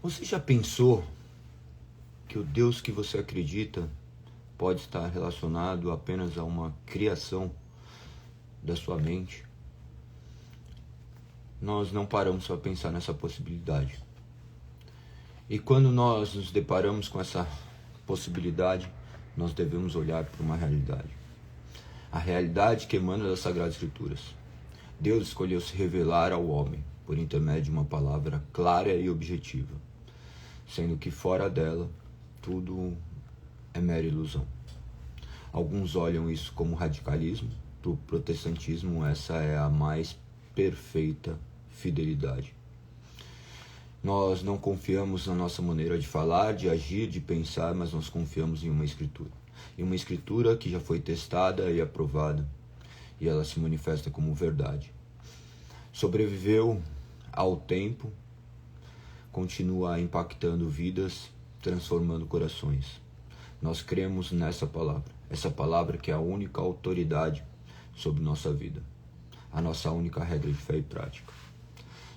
Você já pensou que o Deus que você acredita pode estar relacionado apenas a uma criação da sua mente? Nós não paramos para pensar nessa possibilidade. E quando nós nos deparamos com essa possibilidade, nós devemos olhar para uma realidade. A realidade que emana das Sagradas Escrituras. Deus escolheu se revelar ao homem por intermédio de uma palavra clara e objetiva, sendo que fora dela tudo é mera ilusão. Alguns olham isso como radicalismo. Para o protestantismo, essa é a mais perfeita fidelidade. Nós não confiamos na nossa maneira de falar, de agir, de pensar, mas nós confiamos em uma escritura. Em uma escritura que já foi testada e aprovada, e ela se manifesta como verdade. Sobreviveu ao tempo, continua impactando vidas, transformando corações. Nós cremos nessa palavra. Essa palavra que é a única autoridade sobre nossa vida. A nossa única regra de fé e prática.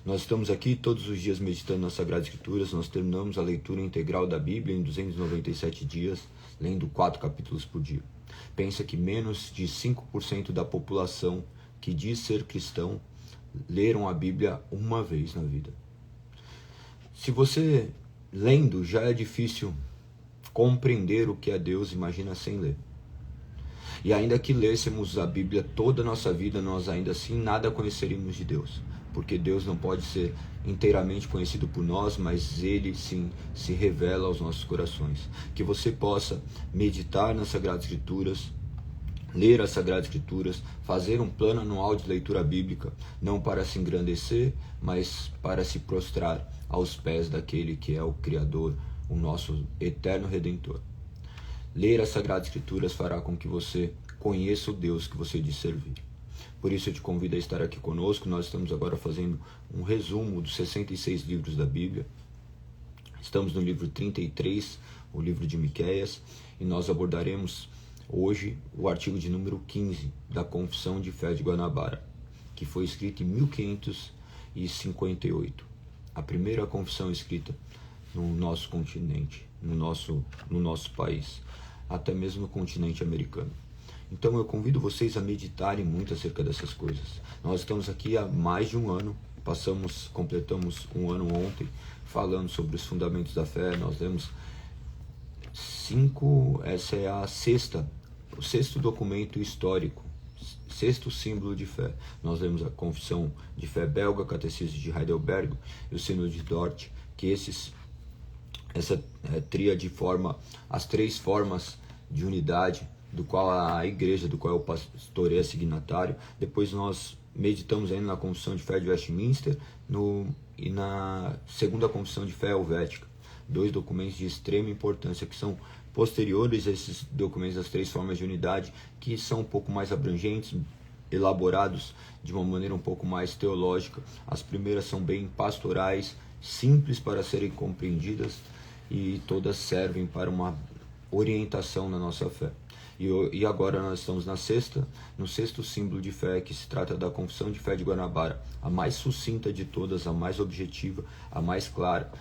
Nós estamos aqui todos os dias meditando nas Sagradas Escrituras. Nós terminamos a leitura integral da Bíblia em 297 dias, lendo 4 capítulos por dia. Pensa que menos de 5% da população que diz ser cristão leram a Bíblia uma vez na vida. Se você lendo já é difícil compreender o que é Deus, imagina sem ler. E ainda que lêssemos a Bíblia toda a nossa vida, nós ainda assim nada conheceríamos de Deus. Porque Deus não pode ser inteiramente conhecido por nós, mas Ele sim se revela aos nossos corações. Que você possa meditar nas Sagradas Escrituras, ler as Sagradas Escrituras, fazer um plano anual de leitura bíblica, não para se engrandecer, mas para se prostrar aos pés daquele que é o Criador, o nosso eterno Redentor. Ler as Sagradas Escrituras fará com que você conheça o Deus que você diz servir. Por isso eu te convido a estar aqui conosco. Nós estamos agora fazendo um resumo dos 66 livros da Bíblia. Estamos no livro 33, o livro de Miqueias, e nós abordaremos hoje o artigo de número 15 da Confissão de Fé de Guanabara, que foi escrita em 1558. A primeira confissão escrita no nosso continente, no nosso país, até mesmo no continente americano. Então eu convido vocês a meditarem muito acerca dessas coisas. Nós estamos aqui há mais de um ano, completamos um ano ontem, falando sobre os fundamentos da fé. Nós lemos 5, essa é o sexto documento histórico, sexto símbolo de fé. Nós lemos a Confissão de Fé Belga, Catecismo de Heidelberg e o Sínodo de Dort, que essa tríade forma as 3 formas de unidade do qual a igreja, do qual o pastor é signatário. Depois nós meditamos ainda na Confissão de Fé de Westminster e na segunda Confissão de Fé Helvética. 2 documentos de extrema importância que são posteriores a esses documentos das 3 formas de unidade, que são um pouco mais abrangentes, elaborados de uma maneira um pouco mais teológica. As primeiras são bem pastorais, simples para serem compreendidas, e todas servem para uma orientação na nossa fé. E agora nós estamos no sexto símbolo de fé, que se trata da Confissão de Fé de Guanabara, a mais sucinta de todas, a mais objetiva, a mais clara,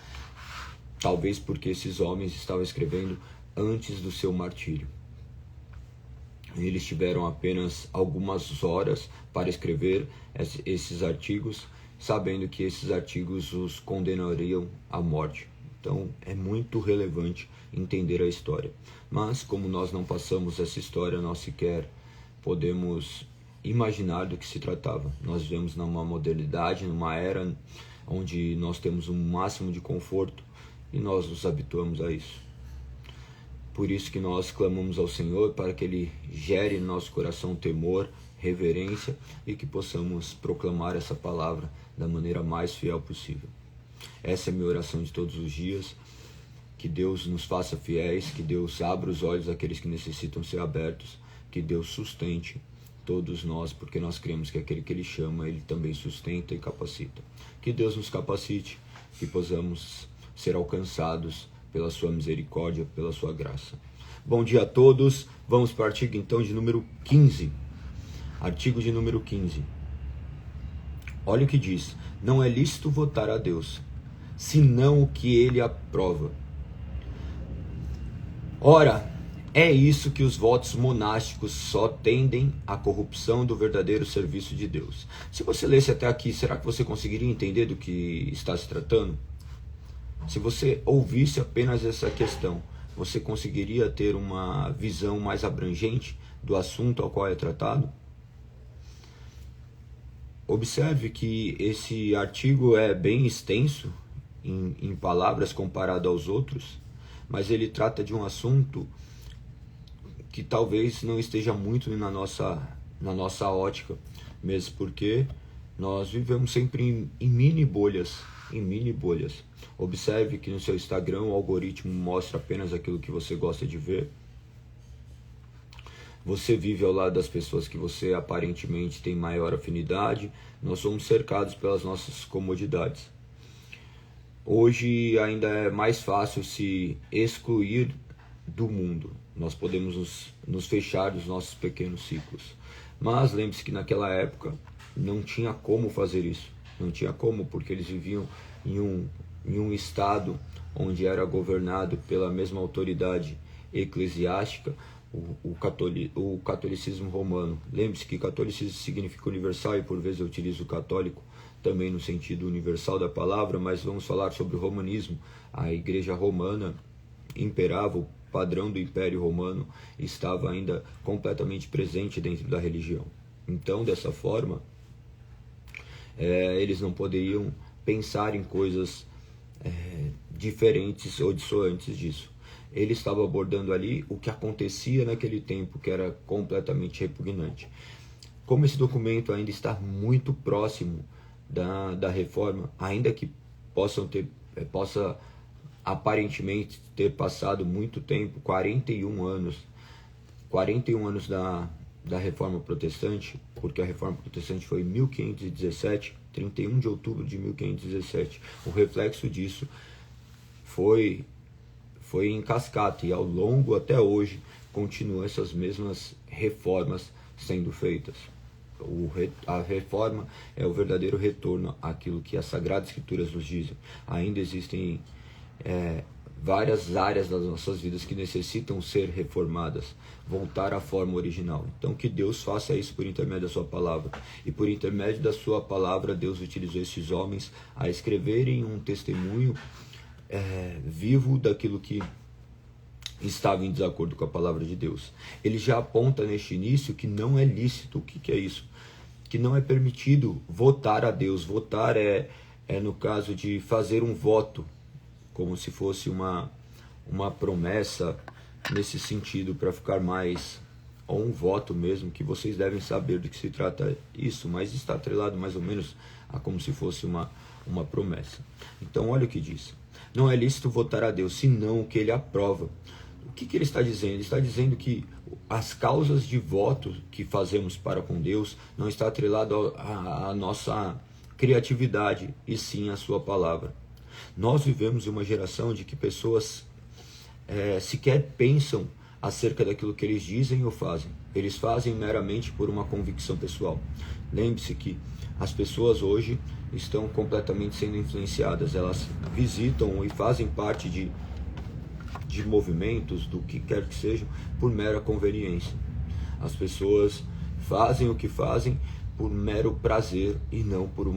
talvez porque esses homens estavam escrevendo antes do seu martírio. Eles tiveram apenas algumas horas para escrever esses artigos, sabendo que esses artigos os condenariam à morte. Então é muito relevante entender a história. Mas como nós não passamos essa história, nós sequer podemos imaginar do que se tratava. Nós vivemos numa modernidade, numa era onde nós temos um máximo de conforto e nós nos habituamos a isso. Por isso que nós clamamos ao Senhor para que Ele gere no nosso coração temor, reverência, e que possamos proclamar essa palavra da maneira mais fiel possível. Essa é a minha oração de todos os dias. Que Deus nos faça fiéis, que Deus abra os olhos daqueles que necessitam ser abertos, que Deus sustente todos nós, porque nós cremos que aquele que Ele chama, Ele também sustenta e capacita. Que Deus nos capacite, que possamos ser alcançados pela sua misericórdia, pela sua graça. Bom dia a todos. Vamos para o artigo então de número 15. Artigo de número 15. Olha o que diz: não é lícito votar a Deus, senão o que ele aprova. Ora, é isso que os votos monásticos só tendem à corrupção do verdadeiro serviço de Deus. Se você lesse até aqui, será que você conseguiria entender do que está se tratando? Se você ouvisse apenas essa questão, você conseguiria ter uma visão mais abrangente do assunto ao qual é tratado? Observe que esse artigo é bem extenso em palavras comparado aos outros, mas ele trata de um assunto que talvez não esteja muito na nossa ótica, mesmo porque nós vivemos sempre em mini bolhas. Observe que no seu Instagram o algoritmo mostra apenas aquilo que você gosta de ver. Você vive ao lado das pessoas que você aparentemente tem maior afinidade. Nós somos cercados pelas nossas comodidades. Hoje ainda é mais fácil se excluir do mundo. Nós podemos nos fechar dos nossos pequenos ciclos. Mas lembre-se que naquela época não tinha como fazer isso. Não tinha como, porque eles viviam em um estado onde era governado pela mesma autoridade eclesiástica, o catolicismo romano. Lembre-se que catolicismo significa universal e por vezes eu utilizo o católico também no sentido universal da palavra, mas vamos falar sobre o romanismo. A igreja romana imperava, o padrão do Império Romano estava ainda completamente presente dentro da religião. Então, dessa forma, eles não poderiam pensar em coisas diferentes ou dissoantes disso. Ele estava abordando ali o que acontecia naquele tempo, que era completamente repugnante. Como esse documento ainda está muito próximo da reforma, ainda que possa aparentemente ter passado muito tempo, 41 anos da reforma protestante, porque a reforma protestante foi em 1517, 31 de outubro de 1517. O reflexo disso foi em cascata, e ao longo até hoje continuam essas mesmas reformas sendo feitas. A reforma é o verdadeiro retorno àquilo que as Sagradas Escrituras nos dizem. Ainda existem várias áreas das nossas vidas que necessitam ser reformadas, voltar à forma original. Então que Deus faça isso por intermédio da sua palavra. E por intermédio da sua palavra, Deus utilizou esses homens a escreverem um testemunho vivo daquilo que estava em desacordo com a palavra de Deus. Ele já aponta neste início que não é lícito. O que é isso? Que não é permitido votar a Deus. Votar é no caso de fazer um voto, como se fosse uma promessa nesse sentido, para ficar mais, ou um voto mesmo, que vocês devem saber do que se trata isso, mas está atrelado mais ou menos a como se fosse uma promessa. Então olha o que diz: não é lícito votar a Deus, senão o que ele aprova. O que ele está dizendo? Ele está dizendo que as causas de voto que fazemos para com Deus não está atrelado à nossa criatividade, e sim à sua palavra. Nós vivemos em uma geração de que pessoas sequer pensam acerca daquilo que eles dizem ou fazem. Eles fazem meramente por uma convicção pessoal. Lembre-se que as pessoas hoje estão completamente sendo influenciadas. Elas visitam e fazem parte de movimentos, do que quer que sejam, por mera conveniência. As pessoas fazem o que fazem por mero prazer e não por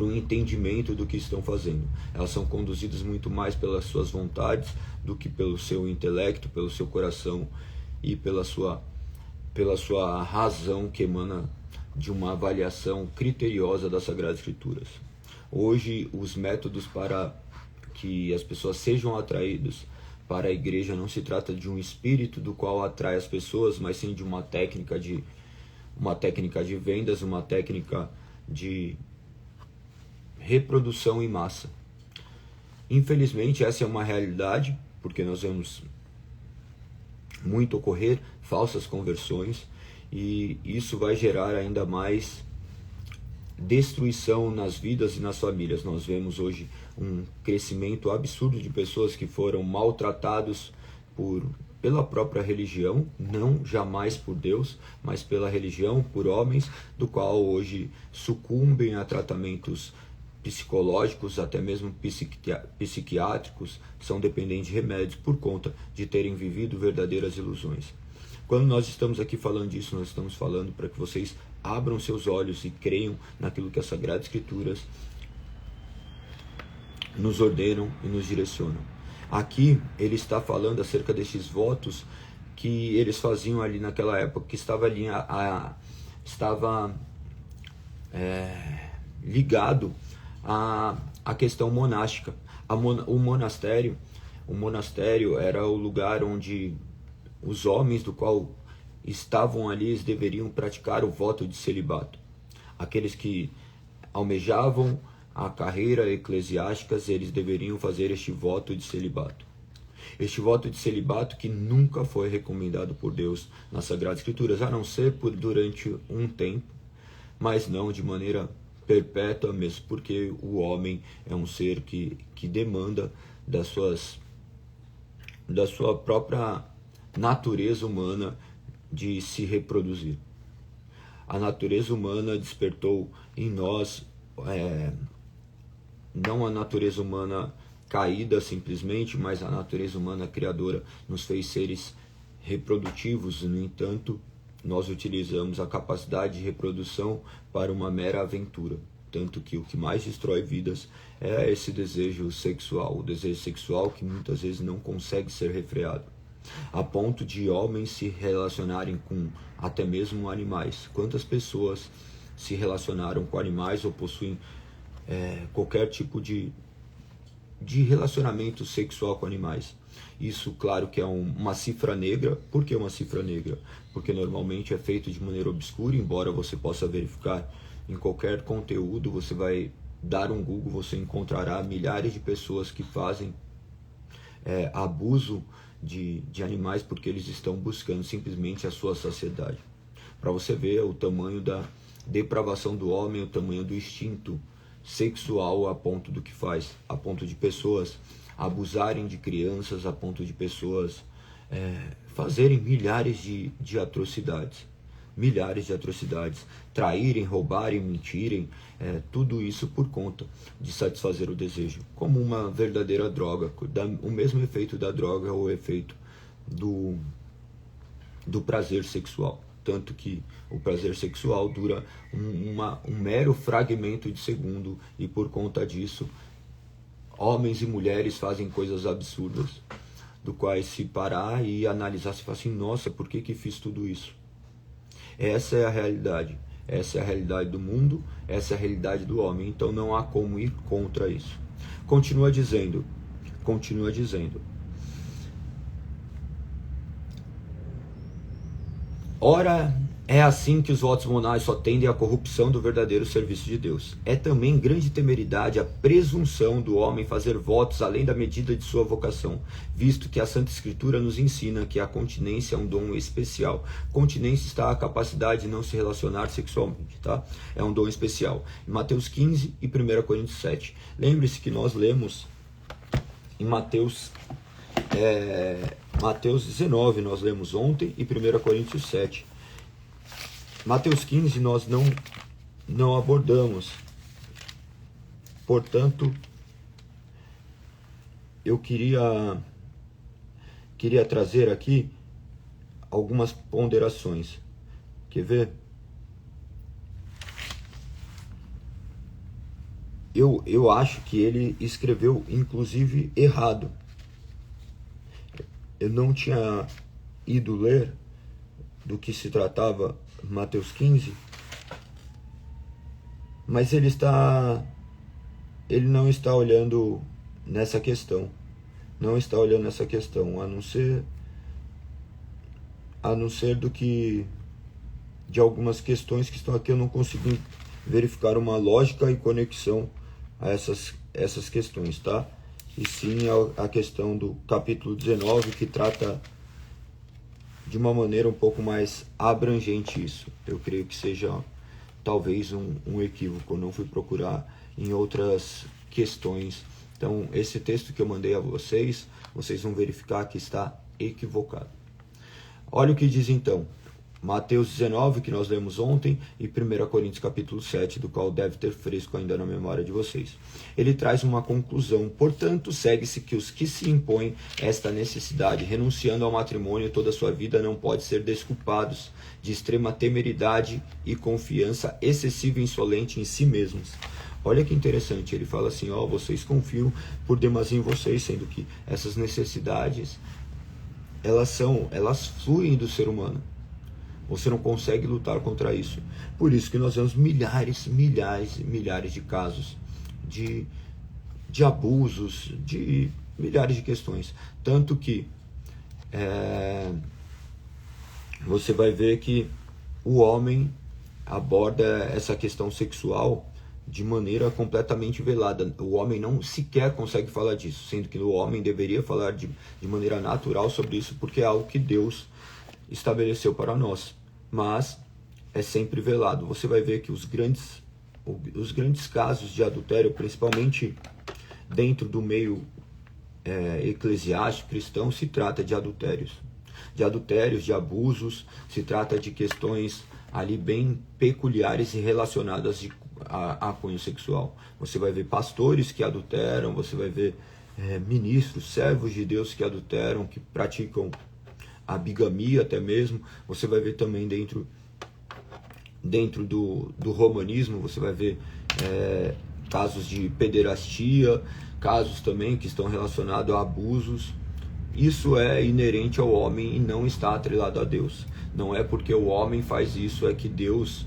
um entendimento do que estão fazendo. Elas são conduzidas muito mais pelas suas vontades do que pelo seu intelecto, pelo seu coração e pela sua razão, que emana de uma avaliação criteriosa das Sagradas Escrituras. Hoje, os métodos para que as pessoas sejam atraídas para a igreja não se trata de um espírito do qual atrai as pessoas, mas sim de uma técnica de vendas, uma técnica de reprodução em massa. Infelizmente, essa é uma realidade, porque nós vemos muito ocorrer falsas conversões, e isso vai gerar ainda mais destruição nas vidas e nas famílias. Nós vemos hoje um crescimento absurdo de pessoas que foram maltratados pela própria religião, não jamais por Deus, mas pela religião, por homens, do qual hoje sucumbem a tratamentos psicológicos, até mesmo psiquiátricos, são dependentes de remédios por conta de terem vivido verdadeiras ilusões. Quando nós estamos aqui falando disso, nós estamos falando para que vocês abram seus olhos e creiam naquilo que as Sagradas Escrituras nos ordenam e nos direcionam. Aqui ele está falando acerca destes votos que eles faziam ali naquela época, que estava ali ligado à questão monástica. O monastério era o lugar onde os homens do qual estavam ali, eles deveriam praticar o voto de celibato. Aqueles que almejavam a carreira eclesiástica, eles deveriam fazer este voto de celibato. Este voto de celibato que nunca foi recomendado por Deus nas Sagradas Escrituras, a não ser durante um tempo, mas não de maneira perpétua, mesmo porque o homem é um ser que demanda da sua própria natureza humana de se reproduzir. A natureza humana despertou em nós, não a natureza humana caída simplesmente, mas a natureza humana criadora nos fez seres reprodutivos. No entanto, nós utilizamos a capacidade de reprodução para uma mera aventura. Tanto que o que mais destrói vidas é esse desejo sexual, o desejo sexual que muitas vezes não consegue ser refreado, a ponto de homens se relacionarem com até mesmo animais. Quantas pessoas se relacionaram com animais ou possuem qualquer tipo de relacionamento sexual com animais? Isso, claro que é uma cifra negra. Por que uma cifra negra? Porque normalmente é feito de maneira obscura, embora você possa verificar em qualquer conteúdo. Você vai dar um Google, você encontrará milhares de pessoas que fazem abuso de animais porque eles estão buscando simplesmente a sua saciedade. Para você ver o tamanho da depravação do homem, o tamanho do instinto sexual a ponto do que faz, a ponto de pessoas abusarem de crianças, a ponto de pessoas fazerem milhares de atrocidades, traírem, roubarem, mentirem, tudo isso por conta de satisfazer o desejo, como uma verdadeira droga. O mesmo efeito da droga é o efeito do prazer sexual. Tanto que o prazer sexual dura um mero fragmento de segundo, e por conta disso, homens e mulheres fazem coisas absurdas, do quais se parar e analisar, se fala assim, nossa, por que fiz tudo isso? Essa é a realidade. Essa é a realidade do mundo, essa é a realidade do homem. Então não há como ir contra isso. Continua dizendo. Ora, é assim que os votos monais só tendem à corrupção do verdadeiro serviço de Deus. É também grande temeridade a presunção do homem fazer votos além da medida de sua vocação, visto que a Santa Escritura nos ensina que a continência é um dom especial. Continência está a capacidade de não se relacionar sexualmente, tá? É um dom especial. Em Mateus 15 e 1 Coríntios 7. Lembre-se que nós lemos em Mateus 19, nós lemos ontem, e 1 Coríntios 7. Mateus 15 nós não abordamos. Portanto, eu queria trazer aqui algumas ponderações. Quer ver? Eu acho que ele escreveu, inclusive, errado. Eu não tinha ido ler do que se tratava Mateus 15, mas ele não está olhando nessa questão. Não está olhando nessa questão, a não ser do que de algumas questões que estão aqui, eu não consegui verificar uma lógica e conexão a essas questões, tá? E sim a questão do capítulo 19, que trata de uma maneira um pouco mais abrangente isso. Eu creio que seja talvez um equívoco, eu não fui procurar em outras questões. Então, esse texto que eu mandei a vocês vão verificar que está equivocado. Olha o que diz então, Mateus 19, que nós lemos ontem, e 1 Coríntios capítulo 7, do qual deve ter fresco ainda na memória de vocês. Ele traz uma conclusão. Portanto, segue-se que os que se impõem esta necessidade, renunciando ao matrimônio toda a sua vida, não podem ser desculpados de extrema temeridade e confiança excessiva e insolente em si mesmos. Olha que interessante, ele fala assim, vocês confiam por demasia em vocês, sendo que essas necessidades, elas fluem do ser humano. Você não consegue lutar contra isso. Por isso que nós vemos milhares de casos de abusos, de milhares de questões. Tanto que você vai ver que o homem aborda essa questão sexual de maneira completamente velada. O homem não sequer consegue falar disso, sendo que o homem deveria falar de maneira natural sobre isso, porque é algo que Deus estabeleceu para nós, mas é sempre velado. Você vai ver que os grandes casos de adultério, principalmente dentro do meio eclesiástico cristão, se trata de adultérios, de abusos, se trata de questões ali bem peculiares e relacionadas a cunho sexual. Você vai ver pastores que adulteram, você vai ver ministros, servos de Deus que adulteram, que praticam a bigamia até mesmo. Você vai ver também dentro do romanismo, você vai ver casos de pederastia, casos também que estão relacionados a abusos. Isso é inerente ao homem e não está atrelado a Deus. Não é porque o homem faz isso é que Deus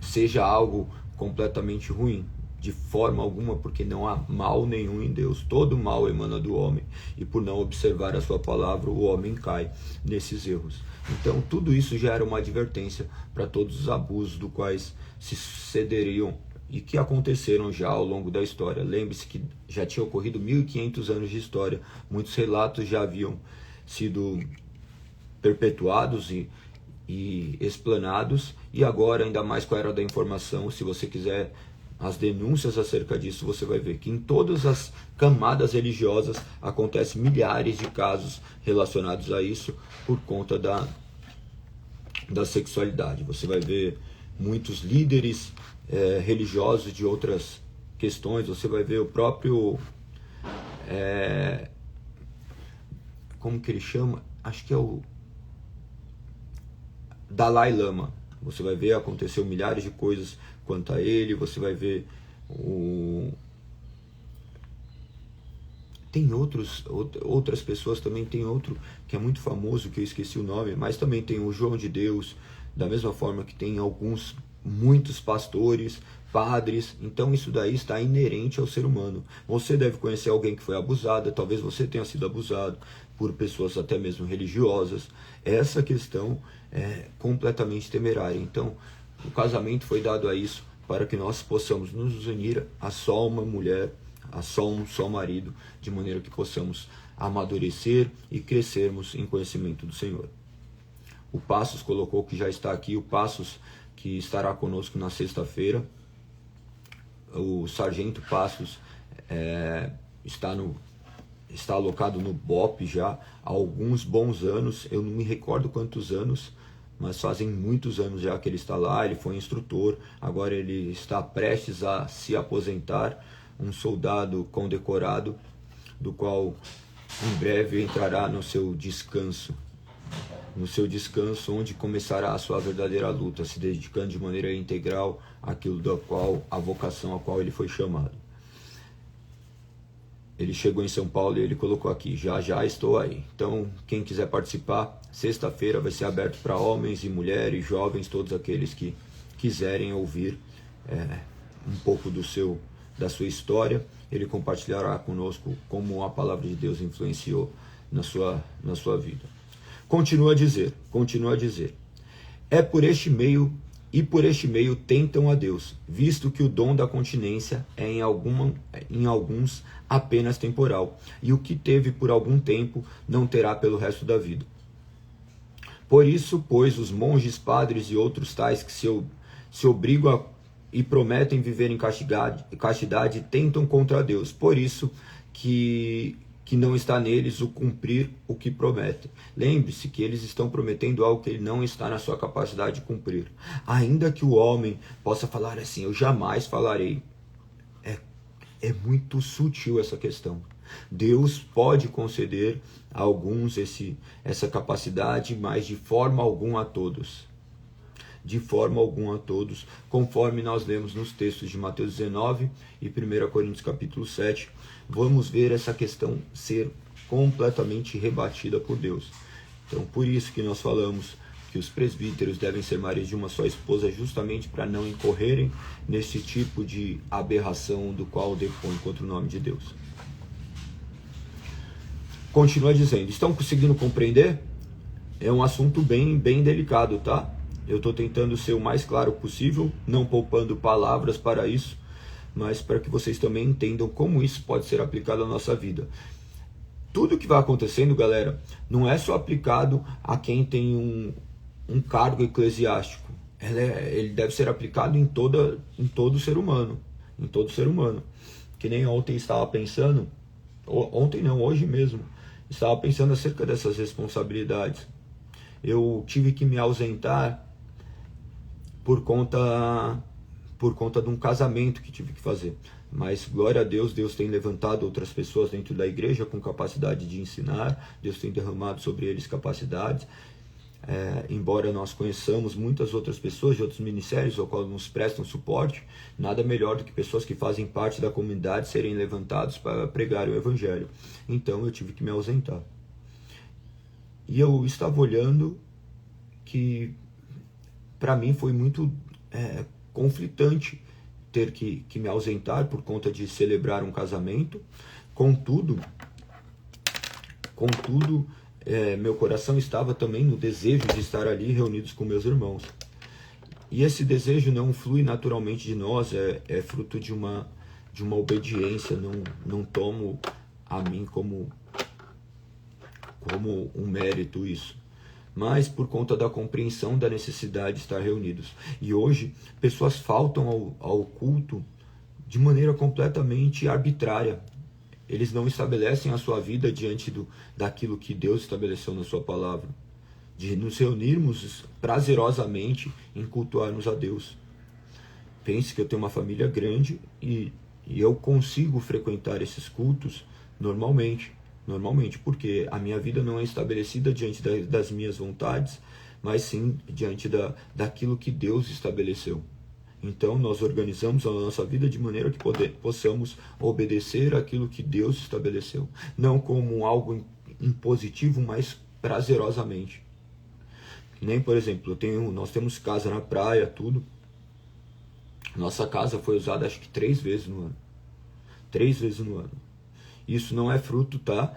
seja algo completamente ruim. De forma alguma, porque não há mal nenhum em Deus. Todo mal emana do homem. E por não observar a sua palavra, o homem cai nesses erros. Então, tudo isso gera uma advertência para todos os abusos do quais se sucederiam e que aconteceram já ao longo da história. Lembre-se que já tinha ocorrido 1500 anos de história. Muitos relatos já haviam sido perpetuados e explanados. E agora, ainda mais com a era da informação, se você quiser as denúncias acerca disso, você vai ver que em todas as camadas religiosas acontecem milhares de casos relacionados a isso por conta da sexualidade. Você vai ver muitos líderes religiosos de outras questões. Você vai ver o próprio como que ele chama? Acho que é o Dalai Lama. Você vai ver, aconteceu milhares de coisas quanto a ele. Você vai ver tem outras pessoas também. Tem outro que é muito famoso, que eu esqueci o nome, mas também tem o João de Deus, da mesma forma que tem muitos pastores, padres. Então isso daí está inerente ao ser humano. Você deve conhecer alguém que foi abusado, talvez você tenha sido abusado por pessoas até mesmo religiosas. Essa questão é completamente temerária. Então o casamento foi dado a isso, para que nós possamos nos unir a só uma mulher, a só um só marido, de maneira que possamos amadurecer e crescermos em conhecimento do Senhor. O Passos colocou que já está aqui, o Passos que estará conosco na sexta-feira. O Sargento Passos está alocado no BOP já há alguns bons anos. Eu não me recordo quantos anos, mas fazem muitos anos já que ele está lá. Ele foi instrutor, agora ele está prestes a se aposentar, um soldado condecorado, do qual em breve entrará no seu descanso, onde começará a sua verdadeira luta, se dedicando de maneira integral àquilo a vocação a qual ele foi chamado. Ele chegou em São Paulo e ele colocou aqui: já estou aí. Então, quem quiser participar, sexta-feira vai ser aberto para homens e mulheres, jovens, todos aqueles que quiserem ouvir um pouco da sua história. Ele compartilhará conosco como a palavra de Deus influenciou na sua vida. Continua a dizer, por este meio tentam a Deus, visto que o dom da continência é em alguns apenas temporal, e o que teve por algum tempo não terá pelo resto da vida. Por isso, pois, os monges, padres e outros tais que se obrigam e prometem viver em castidade tentam contra Deus. Por isso que que não está neles o cumprir o que prometem. Lembre-se que eles estão prometendo algo que ele não está na sua capacidade de cumprir. Ainda que o homem possa falar assim, eu jamais falarei. É muito sutil essa questão. Deus pode conceder a alguns essa capacidade, mas de forma alguma a todos. De forma alguma a todos, conforme nós lemos nos textos de Mateus 19 e 1 Coríntios capítulo 7, vamos ver essa questão ser completamente rebatida por Deus. Então, por isso que nós falamos que os presbíteros devem ser maridos de uma só esposa, justamente para não incorrerem nesse tipo de aberração do qual depõe contra o nome de Deus. Continua dizendo, estão conseguindo compreender? É um assunto bem delicado, tá? Eu estou tentando ser o mais claro possível, não poupando palavras para isso, mas para que vocês também entendam como isso pode ser aplicado à nossa vida. Tudo que vai acontecendo, galera, não é só aplicado a quem tem um cargo eclesiástico. Ele deve ser aplicado em todo ser humano. Em todo ser humano. Que nem ontem estava pensando, ontem não, hoje mesmo, estava pensando acerca dessas responsabilidades. Eu tive que me ausentar por conta de um casamento que tive que fazer. Mas, glória a Deus, Deus tem levantado outras pessoas dentro da igreja com capacidade de ensinar, Deus tem derramado sobre eles capacidades. Embora nós conheçamos muitas outras pessoas de outros ministérios ao qual nos prestam suporte, nada melhor do que pessoas que fazem parte da comunidade serem levantados para pregar o evangelho. Então eu tive que me ausentar. E eu estava olhando que para mim foi muito conflitante ter que me ausentar por conta de celebrar um casamento. Contudo, meu coração estava também no desejo de estar ali reunidos com meus irmãos. E esse desejo não flui naturalmente de nós, é fruto de uma obediência, não tomo a mim como um mérito isso, mas por conta da compreensão da necessidade de estar reunidos. E hoje, pessoas faltam ao culto de maneira completamente arbitrária. Eles não estabelecem a sua vida diante daquilo que Deus estabeleceu na sua palavra. De nos reunirmos prazerosamente em cultuarmos a Deus. Pense que eu tenho uma família grande e eu consigo frequentar esses cultos normalmente, porque a minha vida não é estabelecida diante das minhas vontades, mas sim diante daquilo que Deus estabeleceu. Então nós organizamos a nossa vida de maneira que possamos obedecer aquilo que Deus estabeleceu. Não como algo impositivo, mas prazerosamente. Nem, por exemplo, nós temos casa na praia, tudo. Nossa casa foi usada acho que 3 vezes no ano. 3 vezes no ano. Isso não é fruto, tá?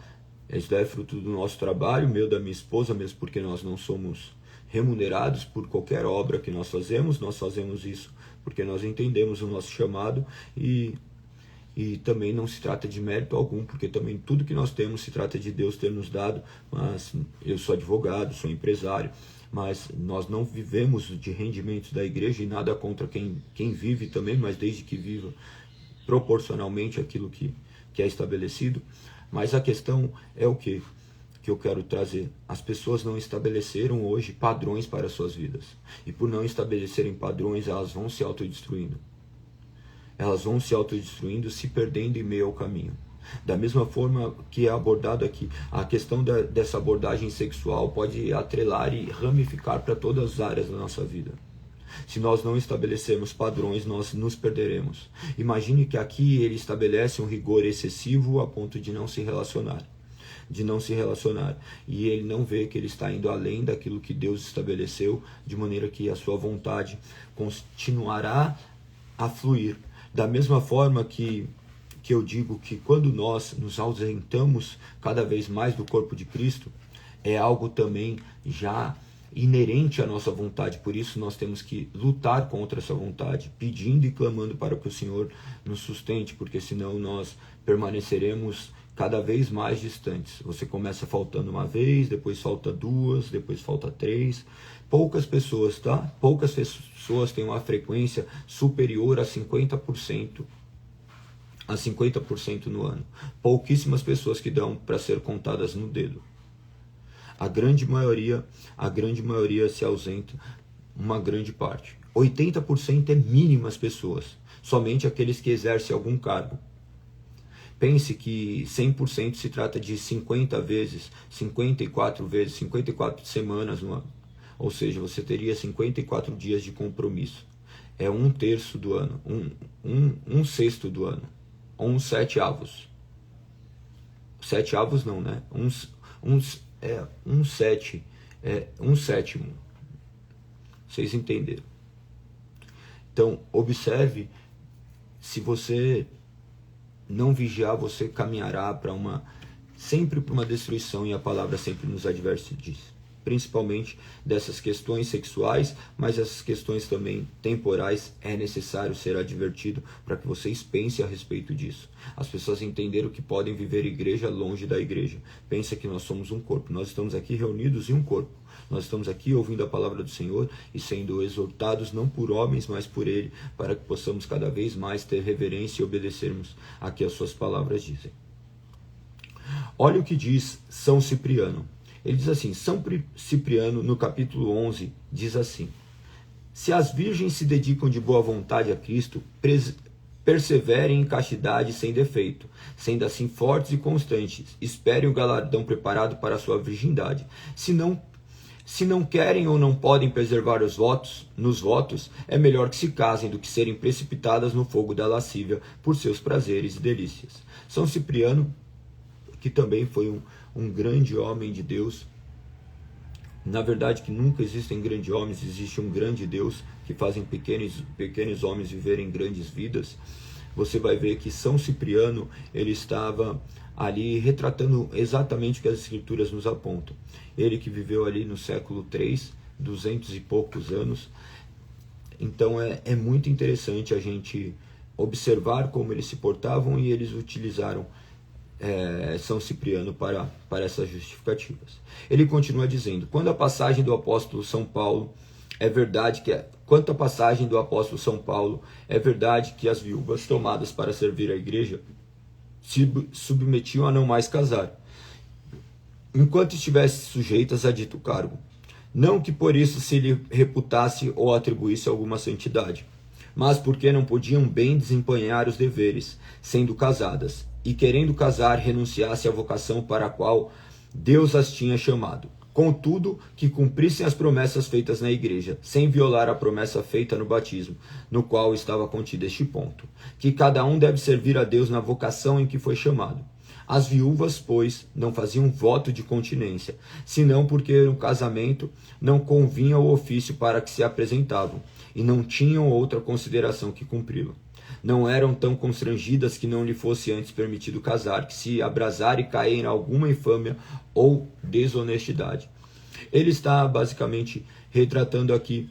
Isso é fruto do nosso trabalho, meu, da minha esposa, mesmo porque nós não somos remunerados por qualquer obra que nós fazemos isso porque nós entendemos o nosso chamado e também não se trata de mérito algum, porque também tudo que nós temos se trata de Deus ter nos dado. Mas eu sou advogado, sou empresário, mas nós não vivemos de rendimentos da igreja e nada contra quem vive também, mas desde que viva proporcionalmente aquilo que é estabelecido. Mas a questão é o que eu quero trazer. As pessoas não estabeleceram hoje padrões para as suas vidas. E por não estabelecerem padrões, elas vão se autodestruindo. Elas vão se autodestruindo, se perdendo em meio ao caminho. Da mesma forma que é abordado aqui, a questão dessa abordagem sexual pode atrelar e ramificar para todas as áreas da nossa vida. Se nós não estabelecermos padrões, nós nos perderemos. Imagine que aqui ele estabelece um rigor excessivo a ponto de não se relacionar. E ele não vê que ele está indo além daquilo que Deus estabeleceu, de maneira que a sua vontade continuará a fluir. Da mesma forma que eu digo que quando nós nos ausentamos cada vez mais do corpo de Cristo, é algo também já inerente à nossa vontade. Por isso nós temos que lutar contra essa vontade, pedindo e clamando para que o Senhor nos sustente, porque senão nós permaneceremos cada vez mais distantes. Você começa faltando uma vez, depois falta 2, depois falta 3. Poucas pessoas, tá? Poucas pessoas têm uma frequência superior a 50% a 50% no ano. Pouquíssimas pessoas que dão para ser contadas no dedo. A grande maioria se ausenta, uma grande parte. 80% é mínimas pessoas, somente aqueles que exercem algum cargo. Pense que 100% se trata de 50 vezes, 54 vezes, 54 semanas no ano. Ou seja, você teria 54 dias de compromisso. É 1/3 do ano, um sexto do ano, ou 1/7. 7 avos não, né? Um sétimo. Vocês entenderam? Então, observe, se você não vigiar, você caminhará sempre para uma destruição, e a palavra sempre nos adverte disso. Principalmente dessas questões sexuais, mas essas questões também temporais, é necessário ser advertido para que vocês pensem a respeito disso. As pessoas entenderam que podem viver igreja longe da igreja. Pensa que nós somos um corpo, nós estamos aqui reunidos em um corpo. Nós estamos aqui ouvindo a palavra do Senhor e sendo exortados não por homens, mas por Ele, para que possamos cada vez mais ter reverência e obedecermos a que as suas palavras dizem. Olha o que diz São Cipriano. Ele diz assim, São Cipriano, no capítulo 11, diz assim: se as virgens se dedicam de boa vontade a Cristo, perseverem em castidade sem defeito, sendo assim fortes e constantes, esperem o galardão preparado para a sua virgindade. Se não querem ou não podem preservar nos votos, é melhor que se casem do que serem precipitadas no fogo da lascívia por seus prazeres e delícias. São Cipriano, que também foi um grande homem de Deus. Na verdade, que nunca existem grandes homens, existe um grande Deus que fazem pequenos homens viverem grandes vidas. Você vai ver que São Cipriano, ele estava ali retratando exatamente o que as Escrituras nos apontam. Ele que viveu ali no século III, 200 e poucos anos. Então é muito interessante a gente observar como eles se portavam, e eles utilizaram São Cipriano para essas justificativas. Ele continua dizendo: quanto à passagem do apóstolo São Paulo, é verdade que as viúvas tomadas para servir a igreja se submetiam a não mais casar, enquanto estivessem sujeitas a dito cargo. Não que por isso se lhe reputasse ou atribuísse alguma santidade, mas porque não podiam bem desempenhar os deveres, sendo casadas, e querendo casar, renunciasse à vocação para a qual Deus as tinha chamado. Contudo, que cumprissem as promessas feitas na igreja, sem violar a promessa feita no batismo, no qual estava contido este ponto: que cada um deve servir a Deus na vocação em que foi chamado. As viúvas, pois, não faziam voto de continência, senão porque no casamento não convinha o ofício para que se apresentavam, e não tinham outra consideração que cumpri-lo. Não eram tão constrangidas que não lhe fosse antes permitido casar, que se abrasar e cair em alguma infâmia ou desonestidade. Ele está basicamente retratando aqui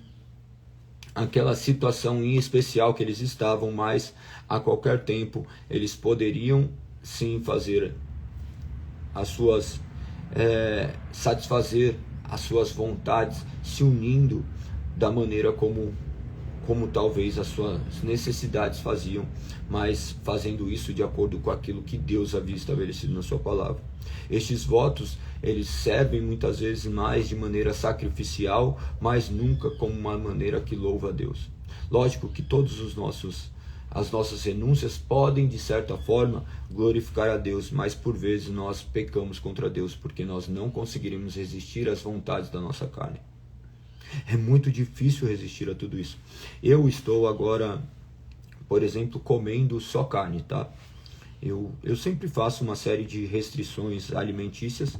aquela situação em especial que eles estavam, mas a qualquer tempo eles poderiam sim fazer as suas satisfazer as suas vontades, se unindo da maneira como talvez as suas necessidades faziam, mas fazendo isso de acordo com aquilo que Deus havia estabelecido na sua palavra. Estes votos, eles servem muitas vezes mais de maneira sacrificial, mas nunca como uma maneira que louva a Deus. Lógico que todos as nossas renúncias podem, de certa forma, glorificar a Deus, mas por vezes nós pecamos contra Deus, porque nós não conseguiríamos resistir às vontades da nossa carne. É muito difícil resistir a tudo isso. Eu estou agora, por exemplo, comendo só carne, tá? Eu sempre faço uma série de restrições alimentícias,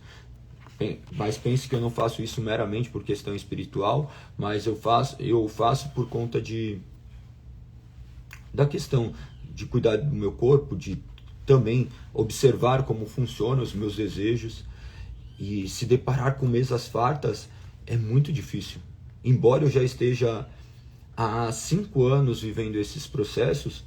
mas pense que eu não faço isso meramente por questão espiritual, mas eu faço por conta da questão de cuidar do meu corpo, de também observar como funcionam os meus desejos, e se deparar com mesas fartas é muito difícil. Embora eu já esteja há 5 anos vivendo esses processos,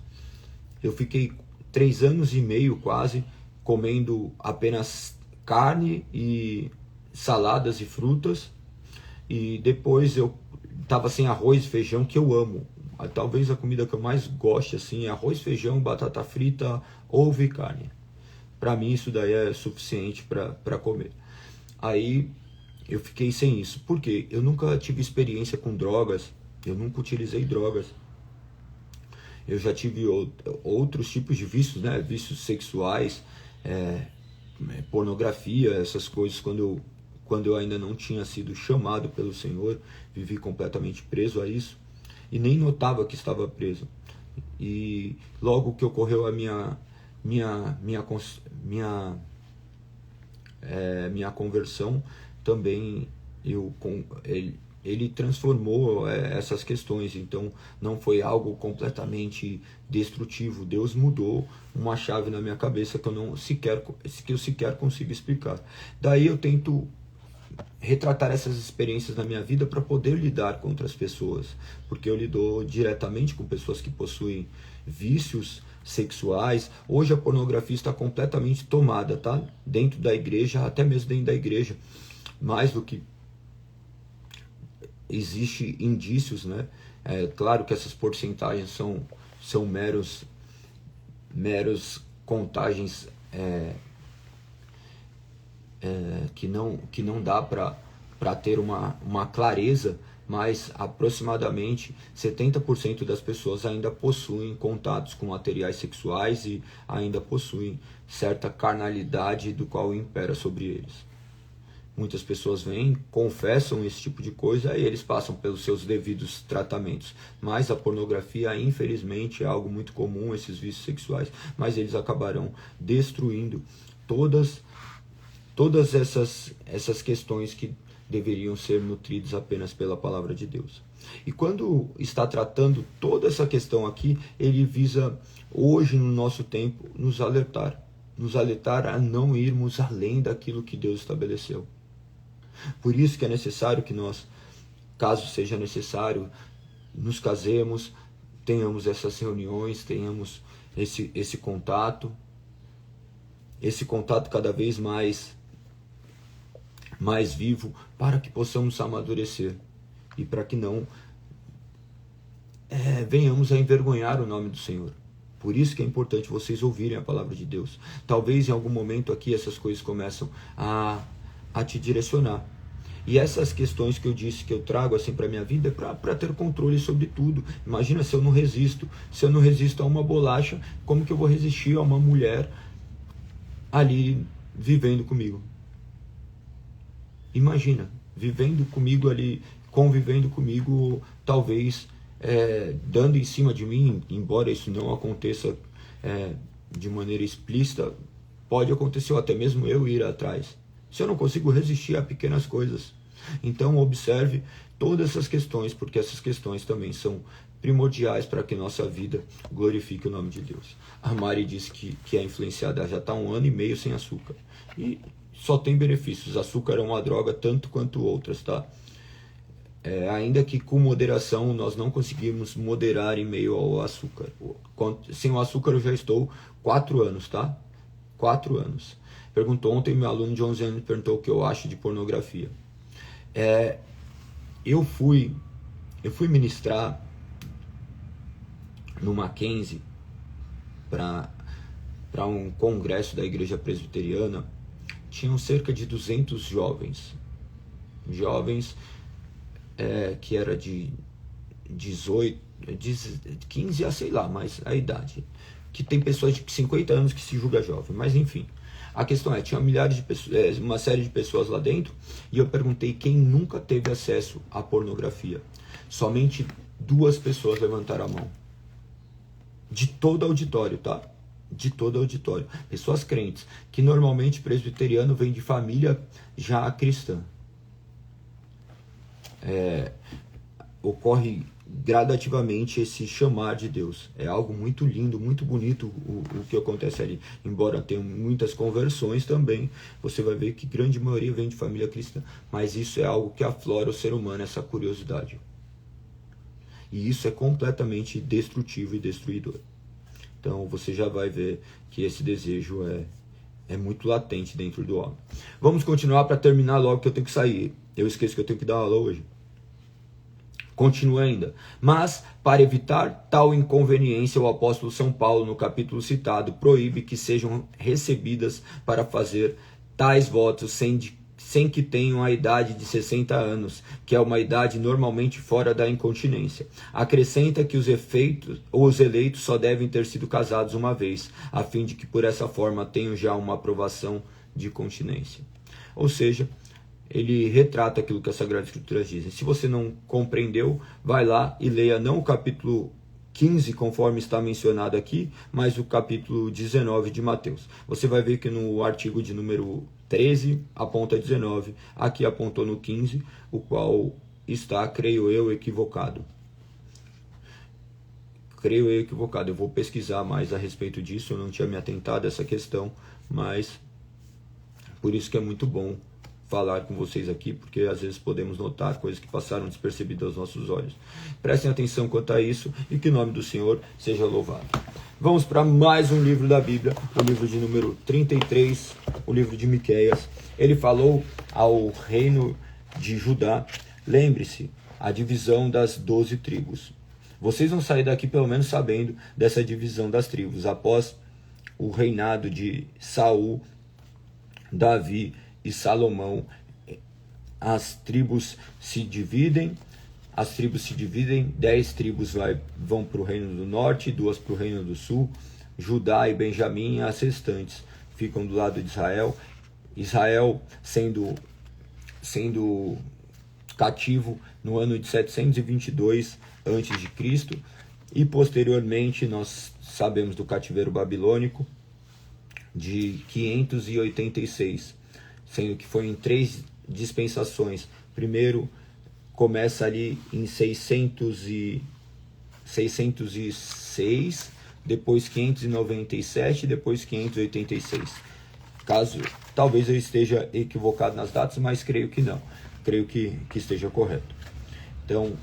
eu fiquei 3 anos e meio quase comendo apenas carne e saladas e frutas, e depois eu estava sem arroz e feijão, que eu amo. talvez a comida que eu mais goste assim é arroz, feijão, batata frita, ovo e carne. Para mim isso daí é suficiente para comer. Aí eu fiquei sem isso. Por quê? Eu nunca tive experiência com drogas, eu nunca utilizei drogas. Eu já tive outros tipos de vícios, né? Vícios sexuais, pornografia, essas coisas, quando eu ainda não tinha sido chamado pelo Senhor, vivi completamente preso a isso e nem notava que estava preso. E logo que ocorreu a minha conversão, também ele transformou essas questões. Então não foi algo completamente destrutivo. Deus mudou uma chave na minha cabeça que eu sequer consigo explicar. Daí eu tento retratar essas experiências na minha vida para poder lidar com outras pessoas, porque eu lido diretamente com pessoas que possuem vícios sexuais. Hoje a pornografia está completamente tomada, tá? Dentro da igreja, até mesmo dentro da igreja, mais do que existe indícios, né? É claro que essas porcentagens são meros contagens que não dá para ter uma clareza, mas aproximadamente 70% das pessoas ainda possuem contatos com materiais sexuais e ainda possuem certa carnalidade do qual impera sobre eles. Muitas pessoas vêm, confessam esse tipo de coisa e eles passam pelos seus devidos tratamentos. Mas a pornografia, infelizmente, é algo muito comum, esses vícios sexuais, mas eles acabarão destruindo todas essas questões que deveriam ser nutridas apenas pela palavra de Deus. E quando está tratando toda essa questão aqui, ele visa hoje no nosso tempo nos alertar a não irmos além daquilo que Deus estabeleceu. Por isso que é necessário que nós, caso seja necessário, nos casemos, tenhamos essas reuniões, tenhamos esse contato cada vez mais vivo, para que possamos amadurecer e para que não venhamos a envergonhar o nome do Senhor. Por isso que é importante vocês ouvirem a palavra de Deus. Talvez em algum momento aqui essas coisas começam a te direcionar. E essas questões que eu disse que eu trago assim para minha vida é para ter controle sobre tudo. Imagina se eu não resisto. Se eu não resisto a uma bolacha, como que eu vou resistir a uma mulher ali vivendo comigo? Imagina, vivendo comigo ali, convivendo comigo, talvez dando em cima de mim, embora isso não aconteça de maneira explícita, pode acontecer ou até mesmo eu ir atrás. Se eu não consigo resistir a pequenas coisas. Então observe todas essas questões, porque essas questões também são primordiais para que nossa vida glorifique o nome de Deus. A Mari disse que é influenciada, já está 1 ano e meio sem açúcar. E só tem benefícios. Açúcar é uma droga tanto quanto outras, tá? Ainda que com moderação nós não conseguimos moderar em meio ao açúcar. Sem o açúcar eu já estou 4 anos, tá? 4 anos. Perguntou ontem, meu aluno de 11 anos perguntou o que eu acho de pornografia. Eu fui ministrar no Mackenzie para um congresso da igreja presbiteriana. Tinham cerca de 200 jovens que era de 15 a sei lá, mas a idade. Que tem pessoas de 50 anos que se julga jovem, mas enfim. A questão tinha milhares de pessoas, uma série de pessoas lá dentro, e eu perguntei quem nunca teve acesso à pornografia. Somente 2 pessoas levantaram a mão. De todo auditório, tá? De todo auditório. Pessoas crentes, que normalmente presbiteriano vem de família já cristã. Ocorre gradativamente esse chamar de Deus. É algo muito lindo, muito bonito o que acontece ali. Embora tenha muitas conversões também, você vai ver que grande maioria vem de família cristã. Mas isso é algo que aflora o ser humano, essa curiosidade. E isso é completamente destrutivo e destruidor. Então você já vai ver que esse desejo é muito latente dentro do homem. Vamos continuar para terminar logo, que eu tenho que sair. Eu esqueço que eu tenho que dar aula hoje. Continua ainda. Mas, para evitar tal inconveniência, o apóstolo São Paulo, no capítulo citado, proíbe que sejam recebidas para fazer tais votos sem que tenham a idade de 60 anos, que é uma idade normalmente fora da incontinência. Acrescenta que os eleitos só devem ter sido casados uma vez, a fim de que por essa forma tenham já uma aprovação de continência. Ou seja, ele retrata aquilo que as Sagradas Escrituras dizem. Se você não compreendeu, vai lá e leia não o capítulo 15, conforme está mencionado aqui, mas o capítulo 19 de Mateus. Você vai ver que no artigo de número 13 aponta 19, aqui apontou no 15, o qual está, creio eu, equivocado. Creio eu equivocado. Eu vou pesquisar mais a respeito disso, eu não tinha me atentado a essa questão, mas por isso que é muito bom falar com vocês aqui, porque às vezes podemos notar coisas que passaram despercebidas aos nossos olhos. Prestem atenção quanto a isso e que o nome do Senhor seja louvado. Vamos para mais um livro da Bíblia, o livro de número 33, o livro de Miqueias. Ele falou ao reino de Judá. Lembre-se, a divisão das 12 tribos. Vocês vão sair daqui pelo menos sabendo dessa divisão das tribos. Após o reinado de Saul, Davi e Salomão, as tribos se dividem. 10 tribos vão para o reino do norte, 2 para o reino do sul. Judá e Benjamim, as restantes, ficam do lado de Israel. Israel sendo cativo no ano de 722 a.C. E posteriormente nós sabemos do cativeiro babilônico de 586, sendo que foi em 3 dispensações. Primeiro começa ali em 606, depois 597, depois 586. Talvez eu esteja equivocado nas datas, mas creio que não. Creio que esteja correto. Então,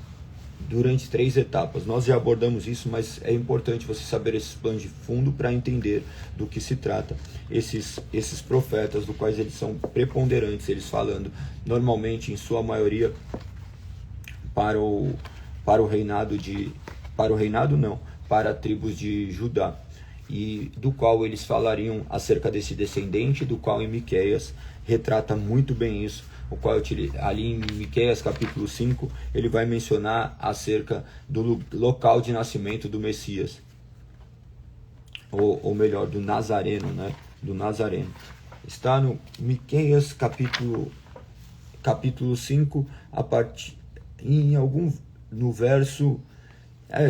durante 3 etapas, nós já abordamos isso, mas é importante você saber esses planos de fundo para entender do que se trata. Esses profetas, do quais eles são preponderantes, eles falando normalmente, em sua maioria, para a tribos de Judá, e do qual eles falariam acerca desse descendente, do qual em Miqueias retrata muito bem isso, o qual ali em Miqueias capítulo 5, ele vai mencionar acerca do local de nascimento do Messias, ou melhor, do Nazareno, né? Do Nazareno. Está no Miqueias capítulo 5, no verso,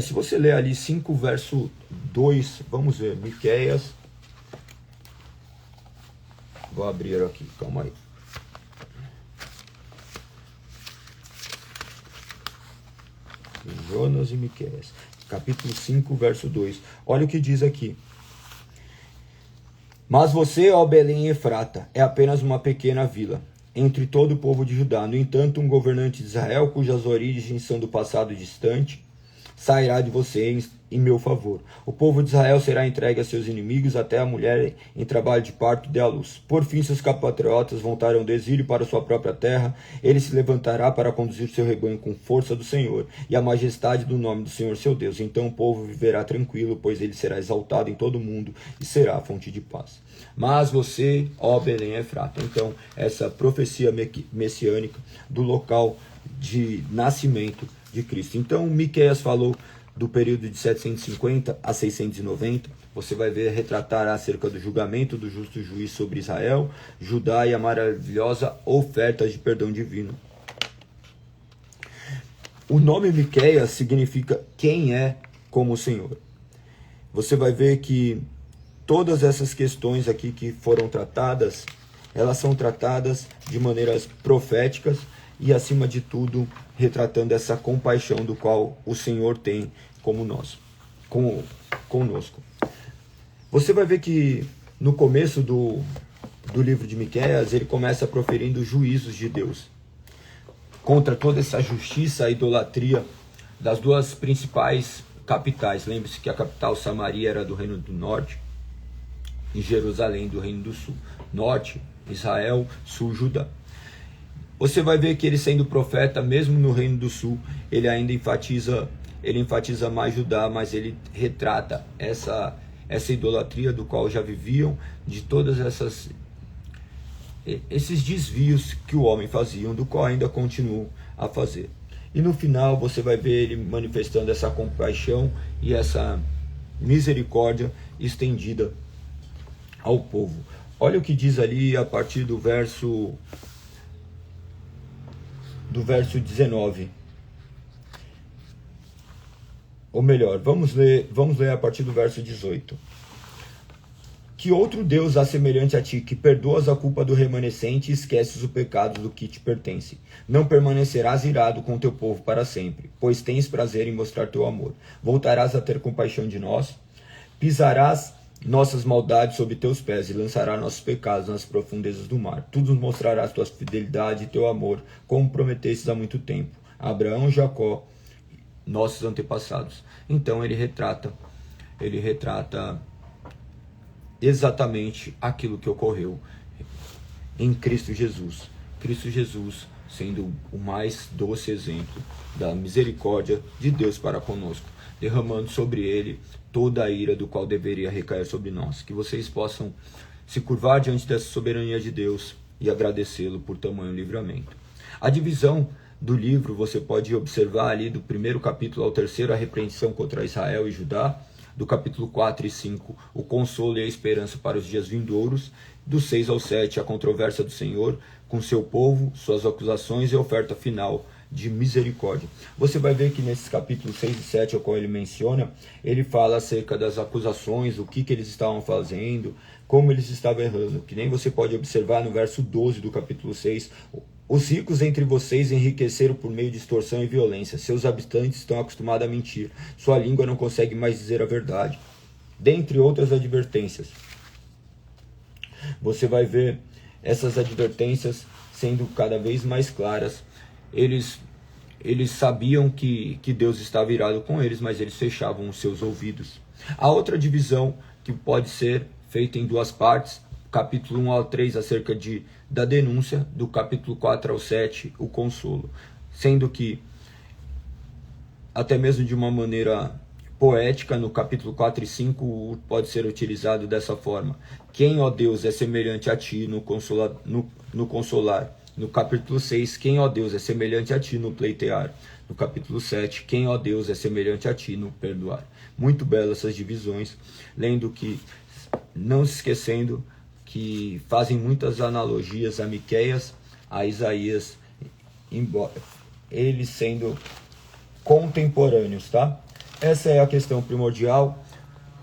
se você ler ali 5 verso 2, vamos ver, Miqueias, vou abrir aqui, calma aí. Jonas e Miqueias, capítulo 5, verso 2. Olha o que diz aqui. Mas você, ó Belém Efrata, é apenas uma pequena vila entre todo o povo de Judá. No entanto, um governante de Israel, cujas origens são do passado distante, sairá de você em meu favor. O povo de Israel será entregue a seus inimigos, até a mulher em trabalho de parto dê à luz. Por fim, seus compatriotas voltarão do exílio para sua própria terra. Ele se levantará para conduzir seu rebanho com força do Senhor e a majestade do nome do Senhor seu Deus. Então o povo viverá tranquilo, pois ele será exaltado em todo o mundo e será a fonte de paz. Mas você, ó Belém Efrata. Então, essa profecia messiânica do local de nascimento de Cristo. Então, Miqueias falou do período de 750 a 690. Você vai ver retratar acerca do julgamento do justo juiz sobre Israel, Judá e a maravilhosa oferta de perdão divino. O nome Miqueias significa quem é como o Senhor. Você vai ver que todas essas questões aqui que foram tratadas, elas são tratadas de maneiras proféticas e, acima de tudo, retratando essa compaixão do qual o Senhor tem conosco. Você vai ver que no começo do livro de Miqueias, ele começa proferindo juízos de Deus contra toda essa justiça e idolatria das 2 principais capitais. Lembre-se que a capital Samaria era do reino do norte e Jerusalém do reino do sul. Norte, Israel, sul, Judá. Você vai ver que ele, sendo profeta, mesmo no Reino do Sul, ele ainda enfatiza mais Judá, mas ele retrata essa idolatria do qual já viviam, de todas esses desvios que o homem fazia, do qual ainda continuam a fazer. E no final você vai ver ele manifestando essa compaixão e essa misericórdia estendida ao povo. Olha o que diz ali a partir do verso 19. Ou melhor, vamos ler a partir do verso 18. Que outro Deus há semelhante a ti, que perdoas a culpa do remanescente e esqueces o pecado do que te pertence? Não permanecerás irado com teu povo para sempre, pois tens prazer em mostrar teu amor. Voltarás a ter compaixão de nós? Pisarás nossas maldades sob teus pés e lançarás nossos pecados nas profundezas do mar. Tu nos mostrarás tua fidelidade e teu amor, como prometestes há muito tempo, a Abraão e Jacó, nossos antepassados. Então ele retrata exatamente aquilo que ocorreu em Cristo Jesus. Cristo Jesus sendo o mais doce exemplo da misericórdia de Deus para conosco, derramando sobre ele toda a ira do qual deveria recair sobre nós. Que vocês possam se curvar diante dessa soberania de Deus e agradecê-lo por tamanho livramento. A divisão do livro você pode observar ali do primeiro capítulo ao terceiro, a repreensão contra Israel e Judá. Do capítulo 4 e 5, o consolo e a esperança para os dias vindouros. Do 6 ao 7, a controvérsia do Senhor com seu povo, suas acusações e a oferta final de misericórdia. Você vai ver que nesses capítulos 6 e 7, ao qual ele menciona, ele fala acerca das acusações, o que eles estavam fazendo, como eles estavam errando. Que nem você pode observar no verso 12 do capítulo 6, os ricos entre vocês enriqueceram por meio de extorsão e violência. Seus habitantes estão acostumados a mentir. Sua língua não consegue mais dizer a verdade. Dentre outras advertências. Você vai ver essas advertências sendo cada vez mais claras. Eles sabiam que Deus estava irado com eles, mas eles fechavam os seus ouvidos. A outra divisão que pode ser feita em duas partes, capítulo 1 ao 3, acerca da denúncia, do capítulo 4 ao 7, o consolo. Sendo que, até mesmo de uma maneira poética, no capítulo 4 e 5, pode ser utilizado dessa forma. Quem, ó Deus, é semelhante a ti no consolar? No capítulo 6, quem, ó Deus, é semelhante a ti no pleitear? No capítulo 7, quem, ó Deus, é semelhante a ti no perdoar? Muito belas essas divisões, lendo que, não se esquecendo, que fazem muitas analogias a Miqueias, a Isaías, embora eles sendo contemporâneos, tá? Essa é a questão primordial.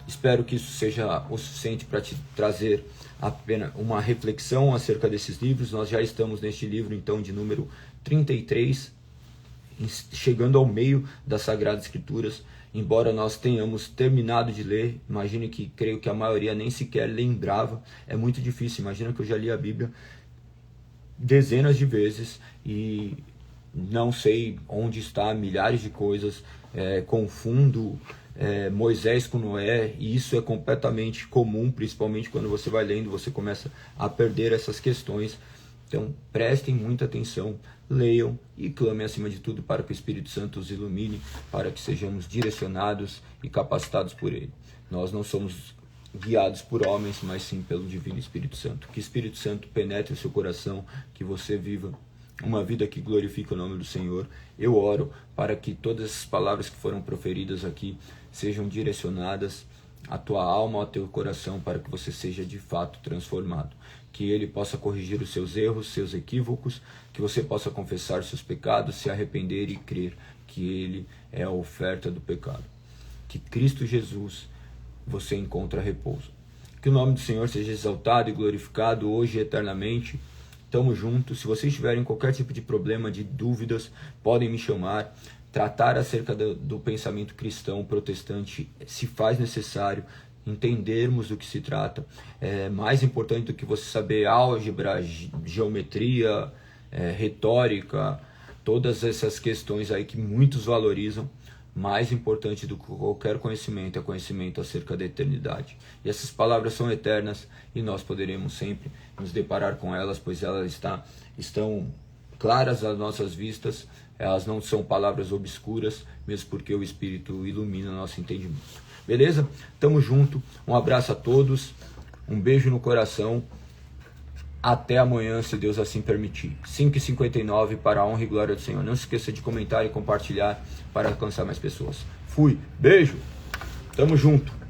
Espero que isso seja o suficiente para te trazer apenas uma reflexão acerca desses livros. Nós já estamos neste livro, então, de número 33, chegando ao meio das Sagradas Escrituras. Embora nós tenhamos terminado de ler, imagine que creio que a maioria nem sequer lembrava. É muito difícil. Imagina que eu já li a Bíblia dezenas de vezes e não sei onde está milhares de coisas, confundo Moisés com Noé, e isso é completamente comum, principalmente quando você vai lendo, você começa a perder essas questões. Então prestem muita atenção, leiam e clamem acima de tudo para que o Espírito Santo os ilumine, para que sejamos direcionados e capacitados por Ele. Nós não somos guiados por homens, mas sim pelo Divino Espírito Santo. Que o Espírito Santo penetre o seu coração, que você viva uma vida que glorifica o nome do Senhor. Eu oro para que todas as palavras que foram proferidas aqui sejam direcionadas à tua alma, ao teu coração, para que você seja de fato transformado. Que Ele possa corrigir os seus erros, seus equívocos, que você possa confessar seus pecados, se arrepender e crer que Ele é a oferta do pecado. Que Cristo Jesus você encontra repouso. Que o nome do Senhor seja exaltado e glorificado hoje e eternamente. Tamo junto. Se vocês tiverem qualquer tipo de problema, de dúvidas, podem me chamar. Tratar acerca do pensamento cristão protestante se faz necessário. Entendermos do que se trata. É mais importante do que você saber álgebra, geometria, retórica, todas essas questões aí que muitos valorizam. Mais importante do que qualquer conhecimento é conhecimento acerca da eternidade. E essas palavras são eternas e nós poderemos sempre nos deparar com elas, pois elas estão claras às nossas vistas, elas não são palavras obscuras, mesmo porque o Espírito ilumina nosso entendimento. Beleza? Tamo junto, um abraço a todos, um beijo no coração, até amanhã, se Deus assim permitir. 5h59 para a honra e glória do Senhor. Não se esqueça de comentar e compartilhar para alcançar mais pessoas. Fui, beijo, tamo junto.